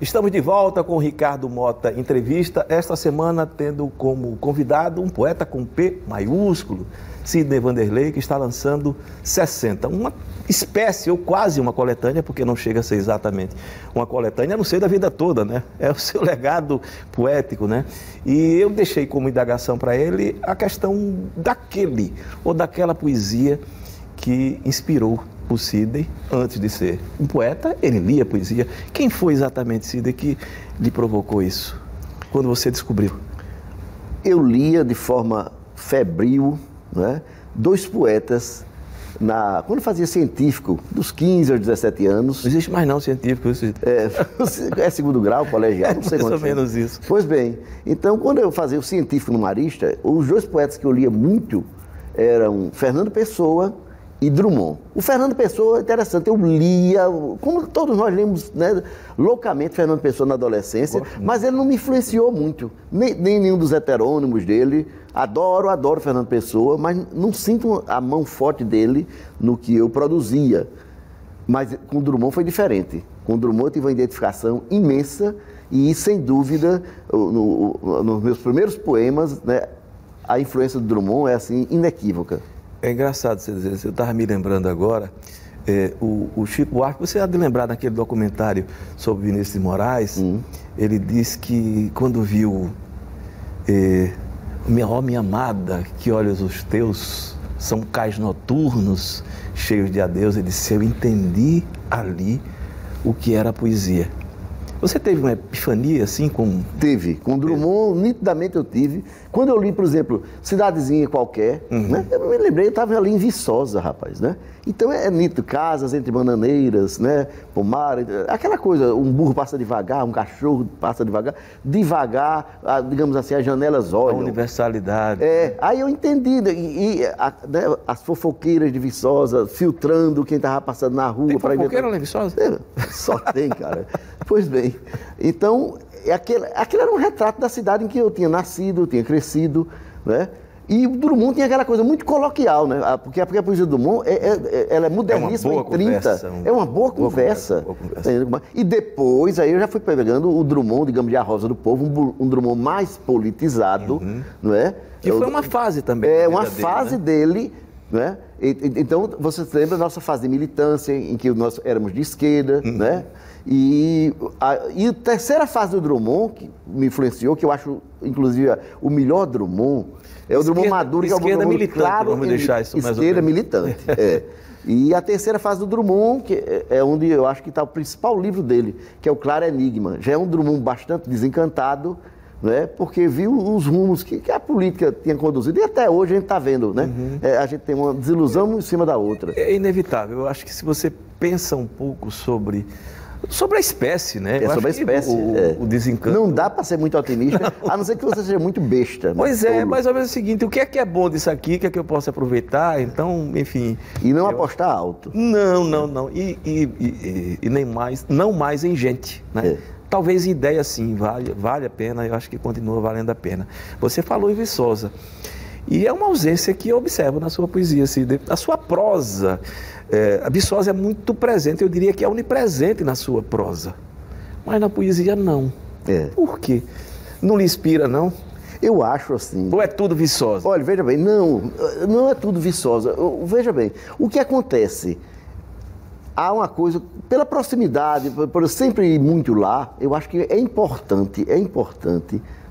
Estamos de volta com o Ricardo Mota Entrevista, esta semana tendo como convidado um poeta com P maiúsculo, Sidney Vanderlei, que está lançando 60, uma espécie ou quase uma coletânea, porque não chega a ser exatamente uma coletânea, a não ser da vida toda, né? É o seu legado poético, né? E eu deixei como indagação para ele a questão daquele ou daquela poesia que inspirou o Sidney. Antes de ser um poeta, ele lia poesia. Quem foi exatamente, Sidney, que lhe provocou isso? Quando você descobriu? Eu lia de forma febril, né, dois poetas, quando fazia científico, dos 15 aos 17 anos. Não existe mais não científico. É segundo grau, colegial, não sei mais ou quanto. menos isso. Pois bem, então quando eu fazia o científico no Marista, os dois poetas que eu lia muito eram Fernando Pessoa e Drummond. O Fernando Pessoa, interessante, eu lia, como todos nós lemos, né, loucamente Fernando Pessoa na adolescência, mas ele não me influenciou muito, nem nenhum dos heterônimos dele. Adoro Fernando Pessoa, mas não sinto a mão forte dele no que eu produzia. Mas com o Drummond foi diferente. Com o Drummond eu tive uma identificação imensa e, sem dúvida, nos meus primeiros poemas, né, a influência do Drummond é assim inequívoca. É engraçado você dizer isso. Eu estava me lembrando agora, o Chico Buarque, você há de lembrar naquele documentário sobre Vinícius de Moraes, ele disse que quando viu minha amada, que olhos os teus, são cais noturnos, cheios de adeus, ele disse, eu entendi ali o que era a poesia. Você teve uma epifania assim com... Tive, com Drummond, nitidamente eu tive. Quando eu li, por exemplo, Cidadezinha Qualquer, né? Eu me lembrei, eu estava ali em Viçosa, rapaz, né? Então é nítido, casas entre bananeiras, né? Pomar, aquela coisa, um burro passa devagar, um cachorro passa devagar, digamos assim, as janelas olham. A universalidade. Aí eu entendi, né, as fofoqueiras de Viçosa, filtrando quem estava passando na rua. Tem fofoqueira lá em Viçosa? Só tem, cara. Pois bem, então, aquele era um retrato da cidade em que eu tinha nascido, eu tinha crescido, né? E o Drummond tinha aquela coisa muito coloquial, né? Porque a poesia do Drummond, ela é moderníssima em 30. É uma boa conversa. E depois, aí eu já fui pegando o Drummond, digamos, de A Rosa do Povo, um Drummond mais politizado, não é? Que foi uma fase também. É uma fase dele, né? Então, você se lembra da nossa fase de militância, em que nós éramos de esquerda, né? E a terceira fase do Drummond, que me influenciou, que eu acho, inclusive, o melhor Drummond, é o Drummond maduro, que é o Drummond militante, claro, vamos deixar isso mais esquerda militante. E a terceira fase do Drummond, que é onde eu acho que está o principal livro dele, que é o Claro Enigma. Já é um Drummond bastante desencantado, né, porque viu os rumos que a política tinha conduzido, e até hoje a gente está vendo, né? A gente tem uma desilusão em cima da outra. É inevitável. Eu acho que se você pensa um pouco sobre a espécie, né? Sobre a espécie. O desencanto. Não dá para ser muito otimista, a não ser que você seja muito besta. Pois é, mais ou menos o seguinte, o que é bom disso aqui, o que é que eu posso aproveitar, então, enfim... E não apostar alto. Não. E nem mais, não mais em gente, né? Talvez em ideia sim, vale a pena, eu acho que continua valendo a pena. Você falou em Viçosa, e é uma ausência que eu observo na sua poesia, assim, a sua prosa. A Viçosa é muito presente, eu diria que é onipresente na sua prosa, mas na poesia não. Por quê? Não lhe inspira, não? Eu acho assim. Ou é tudo Viçosa? Olha, veja bem, não é tudo Viçosa. Veja bem, o que acontece? Há uma coisa, pela proximidade, por eu sempre ir muito lá, eu acho que é importante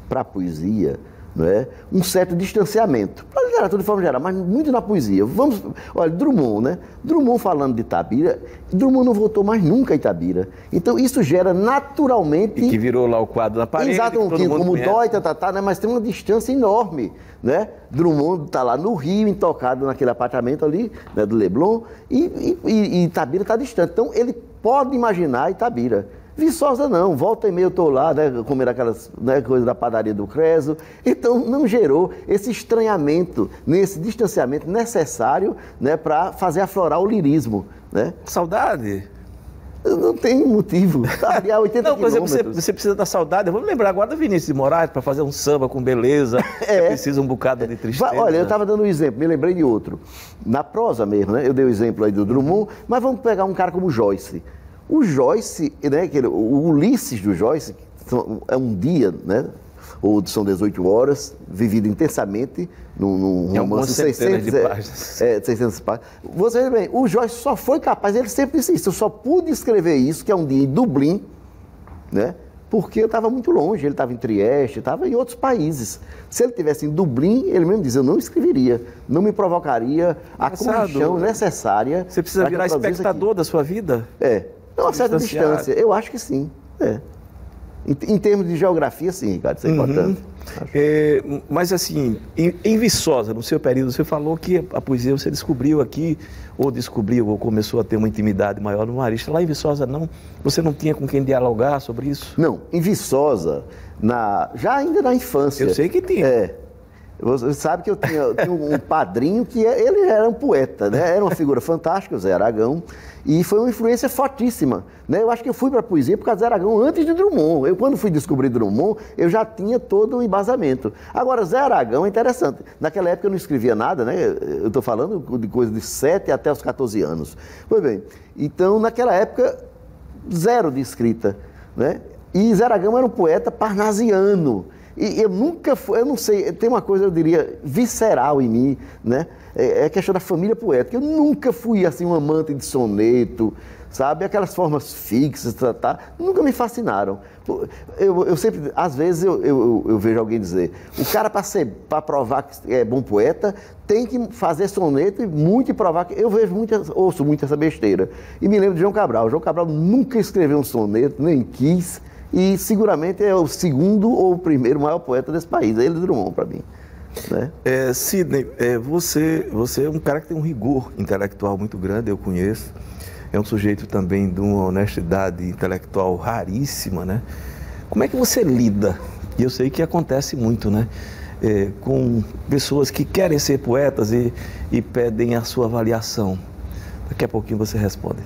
para a poesia, não é? Um certo distanciamento. Para a literatura de forma geral, mas muito na poesia. Olha, Drummond, né? Drummond falando de Itabira, Drummond não voltou mais nunca a Itabira. Então isso gera naturalmente... E que virou lá o quadro na parede. Exato, como dói, né? Mas tem uma distância enorme, né? Drummond está lá no Rio, intocado naquele apartamento ali, né, do Leblon, e Itabira está distante. Então ele pode imaginar Itabira. Viçosa não, volta e meia eu estou lá, né, comendo aquelas, né, coisas da padaria do Creso. Então não gerou esse estranhamento, nesse distanciamento necessário, né, para fazer aflorar o lirismo, né? Saudade? Não tem motivo. Tá, 80 não, por exemplo, você precisa da saudade. Vamos lembrar agora do Vinícius de Moraes para fazer um samba com beleza. Precisa um bocado de tristeza. Olha, eu estava dando um exemplo, me lembrei de outro. Na prosa mesmo, né? Eu dei o exemplo aí do Drummond, mas vamos pegar um cara como Joyce. O Joyce, né, o Ulisses do Joyce, é um dia, né, ou são 18 horas, vivido intensamente num romance de 600 páginas. Você vê bem, o Joyce só foi capaz, ele sempre disse isso, eu só pude escrever isso, que é um dia em Dublin, né, porque eu estava muito longe, ele estava em Trieste, estava em outros países. Se ele estivesse em Dublin, ele mesmo diz, eu não escreveria, não me provocaria a compaixão necessária. Você precisa virar espectador da sua vida? Não, a certa distância, eu acho que sim. Em termos de geografia, sim, Ricardo, isso é importante. Mas assim, em Viçosa, no seu período, você falou que a poesia você descobriu aqui, ou começou a ter uma intimidade maior no Marista. Lá em Viçosa, não? Você não tinha com quem dialogar sobre isso? Não, em Viçosa, já ainda na infância... Eu sei que tinha. Você sabe que eu tinha um padrinho que ele era um poeta, né? Era uma figura fantástica, o Zé Aragão, e foi uma influência fortíssima, né? Eu acho que eu fui para a poesia por causa do Zé Aragão antes de Drummond. Quando fui descobrir Drummond, eu já tinha todo o embasamento. Agora, Zé Aragão é interessante. Naquela época eu não escrevia nada, né? Eu estou falando de coisa de 7 até os 14 anos. Pois bem, então naquela época, zero de escrita, né? E Zé Aragão era um poeta parnasiano. E eu nunca fui, eu não sei, tem uma coisa, eu diria, visceral em mim, né? É a questão da família poética. Eu nunca fui, assim, um amante de soneto, sabe? Aquelas formas fixas, nunca me fascinaram. Eu sempre, às vezes, eu vejo alguém dizer, o cara, para provar que é bom poeta, tem que fazer soneto e provar que... ouço muito essa besteira. E me lembro de João Cabral. João Cabral nunca escreveu um soneto, nem quis... E seguramente é o segundo ou o primeiro maior poeta desse país, ele Drummond para mim. Né? Sidney, você é um cara que tem um rigor intelectual muito grande, eu conheço. É um sujeito também de uma honestidade intelectual raríssima, né? Como é que você lida? E eu sei que acontece muito, né? Com pessoas que querem ser poetas e pedem a sua avaliação. Daqui a pouquinho você responde.